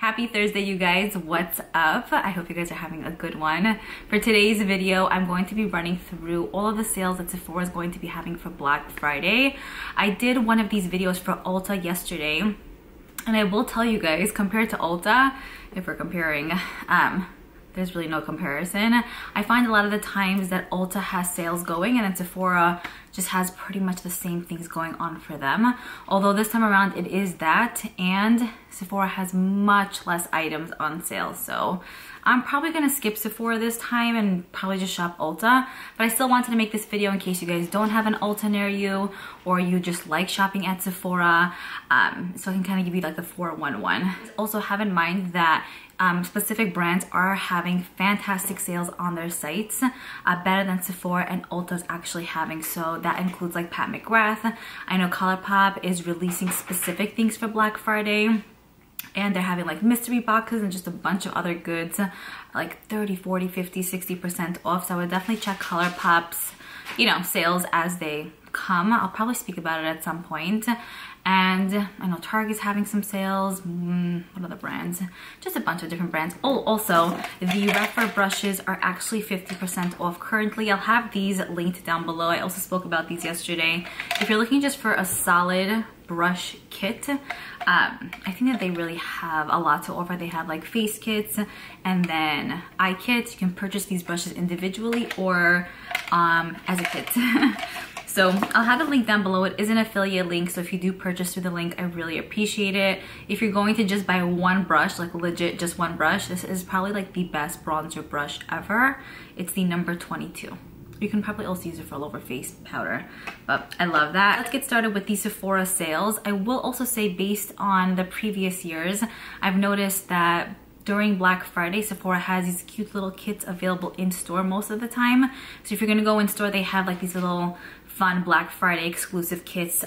Happy Thursday, you guys. What's up? I hope you guys are having a good one. For today's video, I'm going to be running through all of the sales that Sephora is going to be having for Black Friday. I did one of these videos for Ulta yesterday, and I will tell you guys, compared to Ulta, if we're comparing, there's really no comparison. I find a lot of the times that Ulta has sales going and then Sephora just has pretty much the same things going on for them. Although this time around it is that, and Sephora has much less items on sale. So I'm probably gonna skip Sephora this time and probably just shop Ulta. But I still wanted to make this video in case you guys don't have an Ulta near you or you just like shopping at Sephora. So I can kind of give you like the 411. Also have in mind that specific brands are having fantastic sales on their sites, better than Sephora and Ulta's actually having. So that includes like Pat McGrath. I know ColourPop is releasing specific things for Black Friday, and they're having like mystery boxes and just a bunch of other goods like 30, 40, 50, 60% off. So I would definitely check ColourPop's, sales as they come. I'll probably speak about it at some point. And I know Target's having some sales. What other brands? Just a bunch of different brands. Oh, also, the Refer brushes are actually 50% off currently. I'll have these linked down below. I also spoke about these yesterday. If you're looking just for a solid brush kit, I think that they really have a lot to offer. They have like face kits and then eye kits. You can purchase these brushes individually or as a kit. So I'll have a link down below. It is an affiliate link, so if you do purchase through the link, I really appreciate it. If you're going to just buy one brush, like legit just one brush, this is probably like the best bronzer brush ever. It's the number 22. You can probably also use it for all over face powder, but I love that. Let's get started with the Sephora sales. I will also say, based on the previous years, I've noticed that during Black Friday, Sephora has these cute little kits available in store most of the time. So if you're gonna go in store, they have like these little fun Black Friday exclusive kits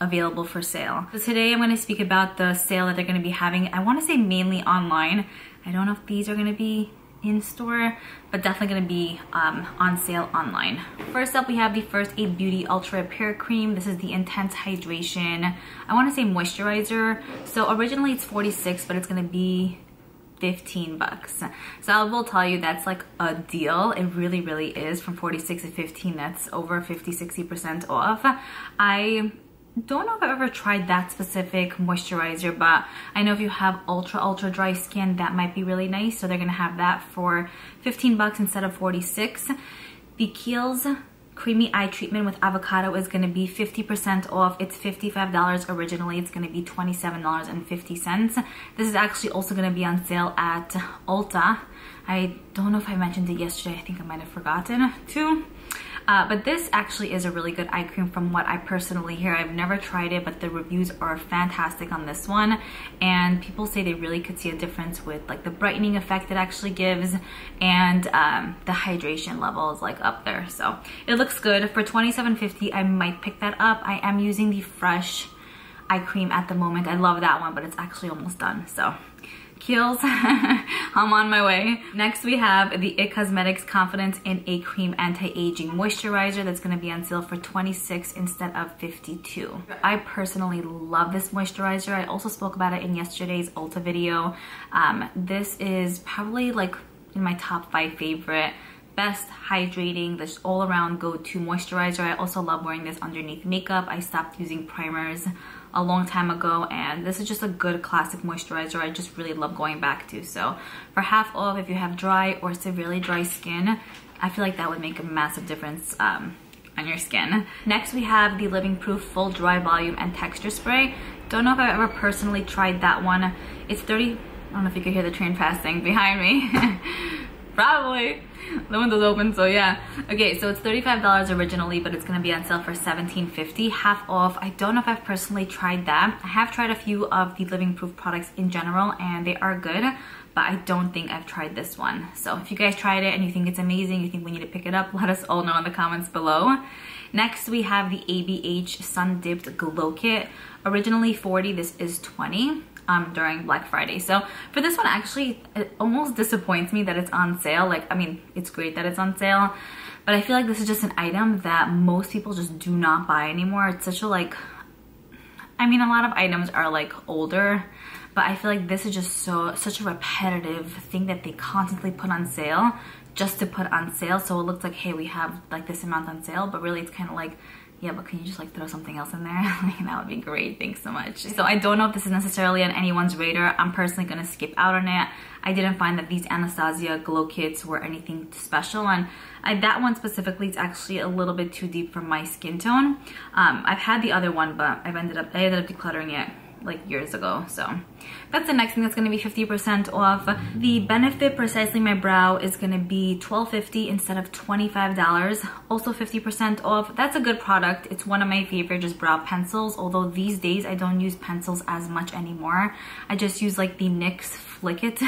available for sale. So today I'm gonna speak about the sale that they're gonna be having. I wanna say mainly online. I don't know if these are gonna be in store, but definitely gonna be on sale online. First up, we have the First Aid Beauty Ultra Repair Cream. This is the Intense Hydration, I wanna say moisturizer. So originally it's 46, but it's gonna be 15 bucks. So I will tell you that's like a deal. It really, really is. From 46 to 15, that's over 50-60% off. I don't know if I've ever tried that specific moisturizer, but I know if you have ultra dry skin, that might be really nice. So they're gonna have that for 15 bucks instead of 46. The Kiehl's Creamy Eye Treatment with Avocado is going to be 50% off. It's $55 originally. It's going to be $27.50. This is actually also going to be on sale at Ulta. I don't know if I mentioned it yesterday. I think I might have forgotten to. But this actually is a really good eye cream from what I personally hear. I've never tried it, but the reviews are fantastic on this one. And people say they really could see a difference with like the brightening effect it actually gives, and the hydration level is like up there. So it looks good. For $27.50, I might pick that up. I am using the Fresh eye cream at the moment. I love that one, but it's actually almost done. So Kiehl's, I'm on my way. Next we have the IT Cosmetics Confidence in A Cream Anti-Aging Moisturizer that's gonna be on sale for 26 instead of 52. I personally love this moisturizer. I also spoke about it in yesterday's Ulta video. This is probably like in my top 5 favorite. Best hydrating, this all-around go-to moisturizer. I also love wearing this underneath makeup. I stopped using primers a long time ago, and this is just a good classic moisturizer I just really love going back to. So for half off, if you have dry or severely dry skin, I feel like that would make a massive difference on your skin. Next we have the Living Proof Full Dry Volume and Texture Spray. Don't know if I've ever personally tried that one. It's 30, I don't know if you can hear the train passing behind me. Probably. The window's open, so yeah. Okay, so it's $35 originally, but it's gonna be on sale for $17.50, half off. I don't know if I've personally tried that. I have tried a few of the Living Proof products in general, and they are good, but I don't think I've tried this one. So if you guys tried it and you think it's amazing, you think we need to pick it up, let us all know in the comments below. Next, we have the ABH Sun Dipped Glow Kit. Originally 40, this is 20. During Black Friday. So for this one, actually, it almost disappoints me that it's on sale. Like, I mean, it's great that it's on sale, but I feel like this is just an item that most people just do not buy anymore. It's such a like, I mean, a lot of items are like older, but I feel like this is just such a repetitive thing that they constantly put on sale just to put on sale. So it looks like, hey, we have like this amount on sale, but really it's kind of like, yeah, but can you just like throw something else in there? Like, that would be great. Thanks so much. So I don't know if this is necessarily on anyone's radar. I'm personally gonna skip out on it. I didn't find that these Anastasia glow kits were anything special, and that one specifically is actually a little bit too deep for my skin tone. I've had the other one, but I ended up decluttering it like years ago. So that's the next thing that's going to be 50% off. The Benefit Precisely My Brow is going to be $12.50 instead of $25. Also 50% off. That's a good product. It's one of my favorite just brow pencils, although these days I don't use pencils as much anymore. I just use like the NYX Flick It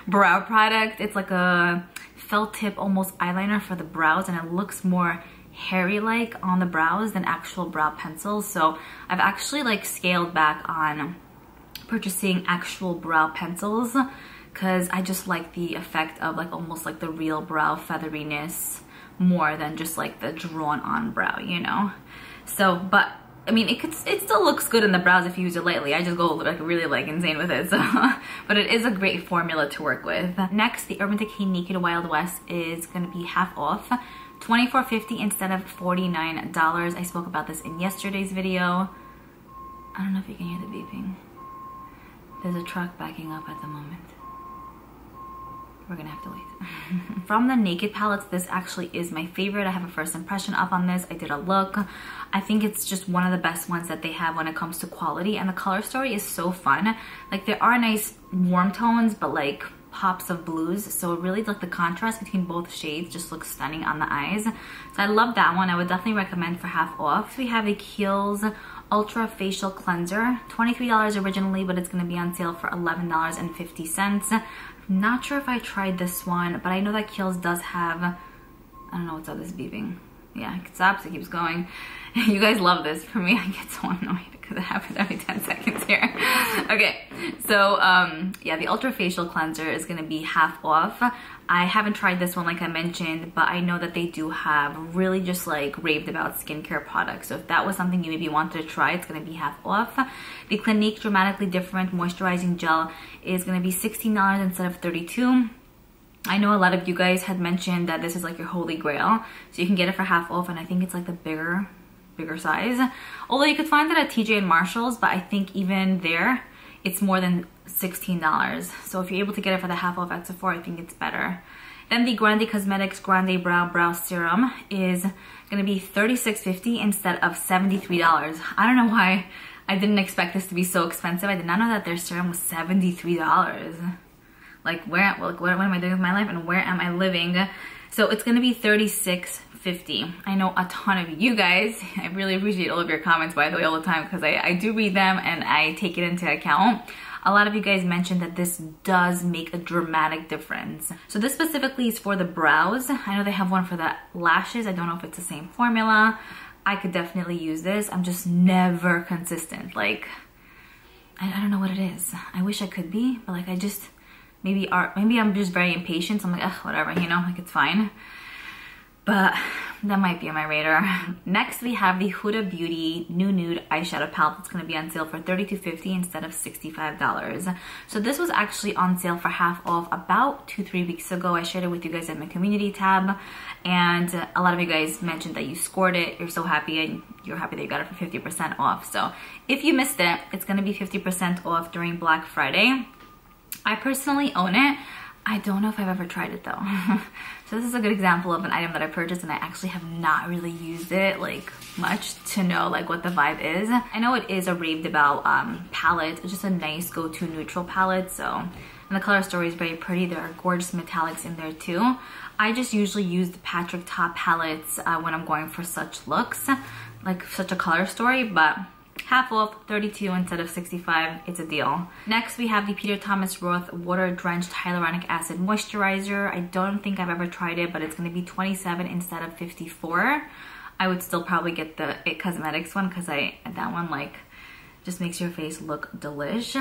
brow product. It's like a felt tip almost eyeliner for the brows, and it looks more hairy-like on the brows than actual brow pencils. So I've actually like scaled back on purchasing actual brow pencils because I just like the effect of like almost like the real brow featheriness more than just like the drawn on brow, you know? So, but I mean, it still looks good in the brows if you use it lightly. I just go like really like insane with it, so but it is a great formula to work with. Next, the Urban Decay Naked Wild West is gonna be half off. $24.50 instead of $49. I spoke about this in yesterday's video. I don't know if you can hear the beeping. There's a truck backing up at the moment. We're gonna have to wait. From the Naked palettes, this actually is my favorite. I have a first impression up on this. I did a look. I think it's just one of the best ones that they have when it comes to quality, and the color story is so fun. Like, there are nice warm tones, but like pops of blues, so really like the contrast between both shades just looks stunning on the eyes. So I love that one. I would definitely recommend for half off. We have a Kiehl's Ultra Facial Cleanser, $23 originally, but it's going to be on sale for $11.50. I'm not sure if I tried this one, but I know that Kiehl's does have, I don't know what's up, this beeping. Yeah, it stops, it keeps going. You guys love this. For me, I get so annoyed because it happens every 10 seconds here. Okay, so yeah, the Ultra Facial Cleanser is gonna be half off. I haven't tried this one like I mentioned, but I know that they do have really just like raved about skincare products. So if that was something you maybe wanted to try, it's gonna be half off. The Clinique Dramatically Different Moisturizing Gel is gonna be $16 instead of $32. I know a lot of you guys had mentioned that this is like your holy grail, so you can get it for half off, and I think it's like the bigger size. Although you could find that at TJ and Marshalls, but I think even there, it's more than $16. So if you're able to get it for the half off at Sephora, I think it's better. Then the Grande Cosmetics Grande Brow Serum is gonna be $36.50 instead of $73. I don't know why I didn't expect this to be so expensive. I did not know that their serum was $73. Like, what am I doing with my life, and where am I living? So it's gonna be $36.50. I know a ton of you guys, I really appreciate all of your comments, by the way, all the time, because I do read them and I take it into account. A lot of you guys mentioned that this does make a dramatic difference. So this specifically is for the brows. I know they have one for the lashes. I don't know if it's the same formula. I could definitely use this. I'm just never consistent. Like, I don't know what it is. I wish I could be, but like, I just, maybe I'm just very impatient. So I'm like, ugh, whatever, you know, like it's fine. But that might be on my radar. Next, we have the Huda Beauty New Nude Eyeshadow Palette that's going to be on sale for $32.50 instead of $65. So this was actually on sale for half off about 2-3 weeks ago. I shared it with you guys in my community tab, and a lot of you guys mentioned that you scored it. You're so happy, and you're happy that you got it for 50% off. So if you missed it, it's going to be 50% off during Black Friday. I personally own it. I don't know if I've ever tried it though. So this is a good example of an item that I purchased and I actually have not really used it like much to know like what the vibe is. I know it is a raved about palette. It's just a nice go-to neutral palette. So, and the color story is very pretty. There are gorgeous metallics in there too. I just usually use the Patrick Top palettes when I'm going for such looks, like such a color story, but half off, $32 instead of $65. It's a deal. Next, we have the Peter Thomas Roth Water Drenched Hyaluronic Acid Moisturizer. I don't think I've ever tried it, but it's going to be $27 instead of $54. I would still probably get the It Cosmetics one because that one like just makes your face look delish.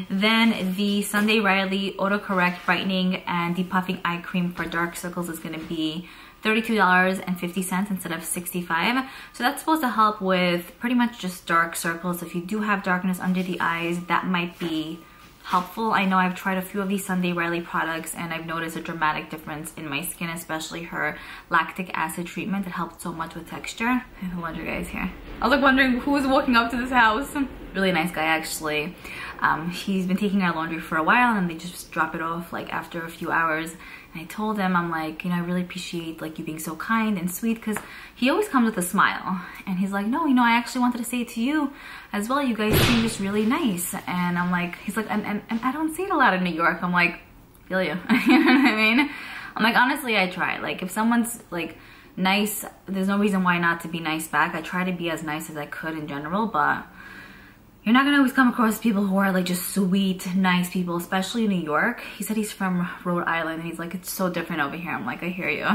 Then the Sunday Riley Autocorrect Brightening and Depuffing Eye Cream for Dark Circles is going to be $32.50 instead of $65. So that's supposed to help with pretty much just dark circles. If you do have darkness under the eyes, that might be helpful. I know I've tried a few of these Sunday Riley products and I've noticed a dramatic difference in my skin, especially her lactic acid treatment. It helped so much with texture. And the laundry guy is here. I was like wondering who was walking up to this house. Really nice guy actually. He's been taking our laundry for a while and they just drop it off like after a few hours. And I told him, I'm like, you know, I really appreciate like you being so kind and sweet, because he always comes with a smile. And he's like, no, you know, I actually wanted to say it to you as well. You guys seem just really nice. And I'm like, he's like, and I don't see it a lot in New York. I'm like, feel you. You know what I mean? I'm like, honestly, I try. Like if someone's like nice, there's no reason why not to be nice back. I try to be as nice as I could in general, but you're not gonna always come across people who are like just sweet, nice people, especially in New York. He said he's from Rhode Island and he's like, it's so different over here. I'm like, I hear you.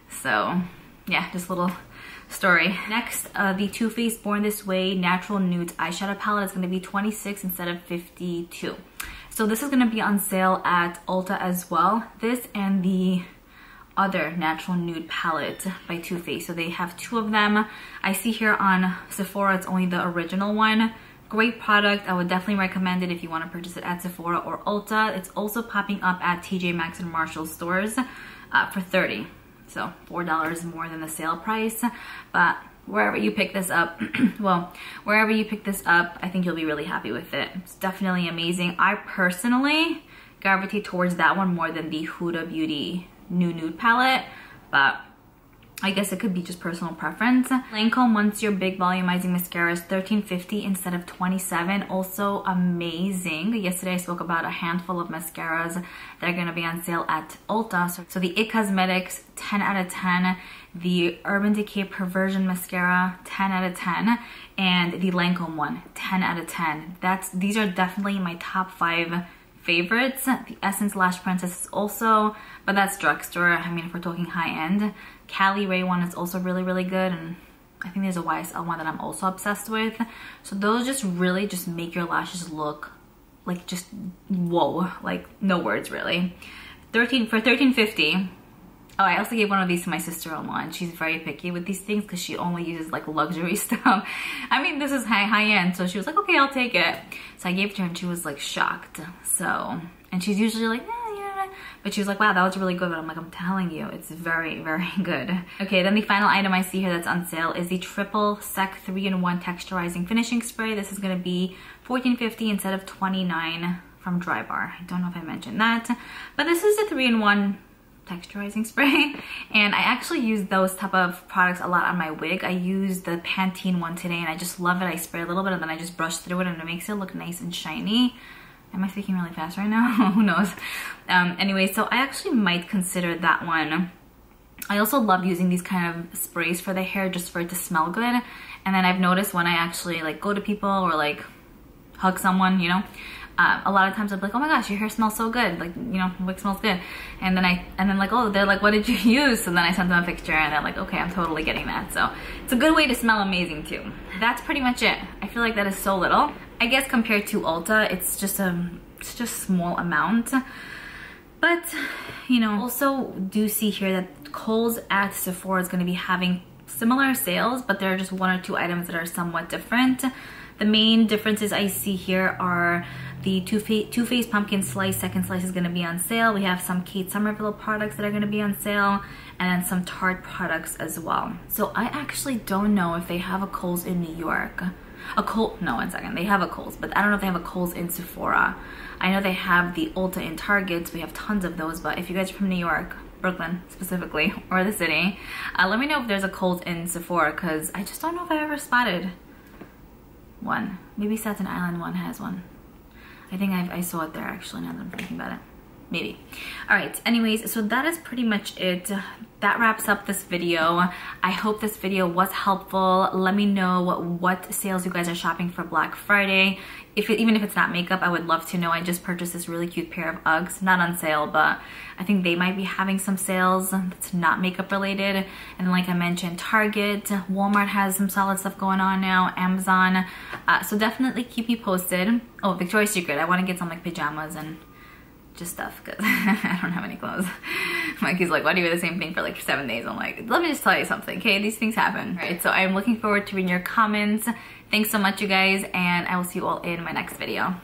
So yeah, just a little story. Next, the Too Faced Born This Way Natural Nudes eyeshadow palette is gonna be $26 instead of $52. So this is gonna be on sale at Ulta as well. This and the other natural nude palette by Too Faced. So they have two of them. I see here on Sephora, it's only the original one. Great product. I would definitely recommend it if you want to purchase it at Sephora or Ulta. It's also popping up at TJ Maxx and Marshall stores for $30. So $4 more than the sale price. But wherever you pick this up, well, wherever you pick this up, I think you'll be really happy with it. It's definitely amazing. I personally gravitate towards that one more than the Huda Beauty New Nude palette, but I guess it could be just personal preference. Lancome Once Your Big Volumizing Mascara is $13.50 instead of $27. Also amazing. Yesterday I spoke about a handful of mascaras that are going to be on sale at Ulta. So the It Cosmetics 10 out of 10, the Urban Decay Perversion Mascara 10 out of 10, and the Lancome one 10 out of 10. These are definitely my top 5 favorites. The Essence Lash Princess is also, but that's drugstore. I mean, if we're talking high end. Cali Ray one is also really, really good. And I think there's a YSL one that I'm also obsessed with. So those just really just make your lashes look like just whoa, like no words really. For $13.50. Oh, I also gave one of these to my sister-in-law and she's very picky with these things because she only uses like luxury stuff. I mean, this is high end, so she was like, okay, I'll take it. So I gave it to her and she was like shocked. So, and she's usually like, yeah, but she was like, wow, that was really good. But I'm like, I'm telling you, it's very, very good. Okay, then the final item I see here that's on sale is the Triple Sec 3-in-1 Texturizing Finishing Spray. This is gonna be $14.50 instead of $29 from Drybar. I don't know if I mentioned that, but this is a 3-in-1 texturizing spray, and I actually use those type of products a lot on my wig. I used the Pantene one today and I just love it. I spray a little bit and then I just brush through it and it makes it look nice and shiny. Am I speaking really fast right now? Who knows? Anyway, so I actually might consider that one. I also love using these kind of sprays for the hair just for it to smell good. And then I've noticed when I actually like go to people or like hug someone, you know, a lot of times I'm like, oh my gosh, your hair smells so good, like, you know, wig smells good. And then like, oh, they're like, what did you use? So then I sent them a picture and they're like, okay, I'm totally getting that. So it's a good way to smell amazing too. That's pretty much it. I feel like that is so little. I guess compared to Ulta, it's just a small amount. But, you know, also do see here that Kohl's at Sephora is going to be having similar sales, but there are just 1 or 2 items that are somewhat different. The main differences I see here are the Too Faced Pumpkin Slice second slice is going to be on sale. We have some Kate Somerville products that are going to be on sale, and then some Tarte products as well. So I actually don't know if they have a Kohl's in New York. No, one second. They have a Kohl's, but I don't know if they have a Kohl's in Sephora. I know they have the Ulta in Target. We have tons of those, but if you guys are from New York, Brooklyn specifically, or the city, let me know if there's a Kohl's in Sephora, because I just don't know if I ever spotted one. Maybe Staten Island one has one. I think I saw it there actually, now that I'm thinking about it. Maybe. All right, anyways, so that is pretty much it. That wraps up this video. I hope this video was helpful. Let me know what sales you guys are shopping for Black Friday. Even if it's not makeup, I would love to know. I just purchased this really cute pair of Uggs, not on sale, but I think they might be having some sales that's not makeup related. And like I mentioned, Target, Walmart has some solid stuff going on now, Amazon. So definitely keep me posted. Oh, Victoria's Secret, I want to get some like pajamas and just stuff because I don't have any clothes. Mikey's like, why do you wear the same thing for like 7 days? I'm like, let me just tell you something, okay? These things happen, right? So I'm looking forward to reading your comments. Thanks so much, you guys, and I will see you all in my next video.